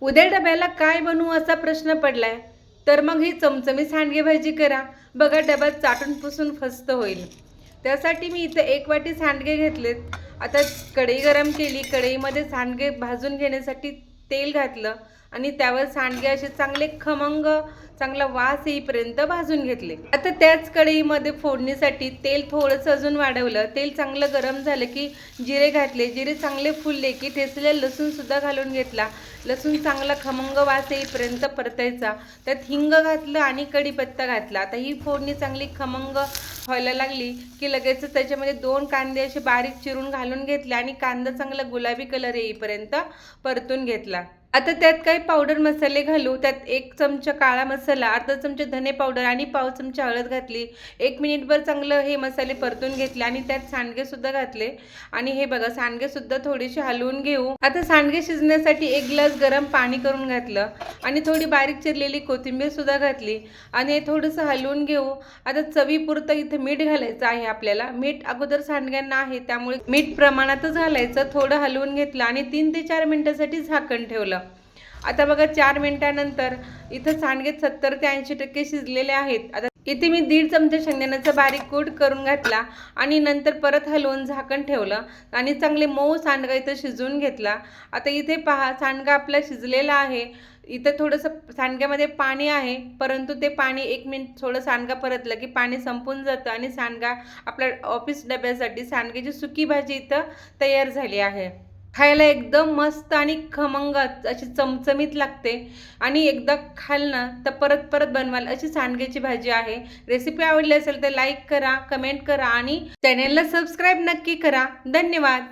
उद्या डब्याला काय बनवू असा प्रश्न पडलाय, तर मग ही चमचमीत सांडगे भाजी करा. बघा डब्यात चाटून पुसून फस्त होईल. त्यासाठी मी इथे 1 वाटी सांडगे घेतलेत. आता कढई गरम केली. कढईमध्ये सांडगे भाजून घेण्यासाठी तेल घातलं आणि त्यावर सांडगे असे चांगले खमंग चांगला वास येईपर्यंत भाजून घेतले. आता त्याच कढईमध्ये फोडणीसाठी तेल थोडंसं अजून वाढवलं. तेल चांगलं गरम झालं की जिरे घातले. जिरे चांगले फुलले की ठेचलेलं लसूण सुद्धा घालून घेतला. लसूण चांगला खमंग वास येईपर्यंत परतायचा. त्यात हिंग घातलं आणि कढीपत्ता घातला. आता ही फोडणी चांगली खमंग व्हायला लागली की लगेच त्याच्यामध्ये 2 कांदे असे बारीक चिरून घालून घेतले आणि कांदा चांगला गुलाबी कलर येईपर्यंत परतून घेतला. आता त्यात काही पावडर मसाले घालू. त्यात 1 चमचा काळा मसाला, अर्धा चमचा धने पावडर आणि पाव चमचा हळद घातली. 1 मिनिटभर चांगलं हे मसाले परतून घेतले आणि त्यात सांडगे सुद्धा घातले आणि हे बघा सांडगे सुद्धा थोडेसे हलवून घेऊ. आता सांडगे शिजण्यासाठी 1 ग्लास गरम पाणी करून घातलं आणि थोडी बारीक चिरलेली कोथिंबीर सुद्धा घातली आणि हे थोडंसं हलवून घेऊ. आता चवीपुरतं इथे मीठ घालायचं आहे आपल्याला. मीठ अगोदर सांडग्यांना आहे त्यामुळे मीठ प्रमाणातच घालायचं. थोडं हलवून घेतलं आणि 3 ते 4 मिनिटांसाठी झाकण ठेवलं. आता बघा 4 मिनिटानंतर इथं सांडगे 70 ते 80% शिजलेले आहेत. आता इथे मी 1.5 चमचा शेंगदाण्याचा बारीक कूट करून घातला आणि नंतर परत हलवून झाकण ठेवलं आणि चांगले मऊ सांडगा इथं शिजवून घेतला. आता इथे पहा सांडगा आपला शिजलेला आहे. इथं थोडंसं सांडग्यामध्ये पाणी आहे, परंतु ते पाणी 1 मिनिट थोडं सांडगा परतलं की पाणी संपून जातं आणि सांडगा आपल्या ऑफिस डब्यासाठी सांडग्याची सुकी भाजी इथं तयार झाली आहे. खायला एकदम मस्त आणि खमंग अशी चमचमीत लागते आणि एकदा खाल ना तर परत परत बनवाल अशी सांडग्याची भाजी आहे. रेसिपी आवडली असेल तर लाईक करा, कमेंट करा आणि चॅनेलला सबस्क्राईब नक्की करा. धन्यवाद.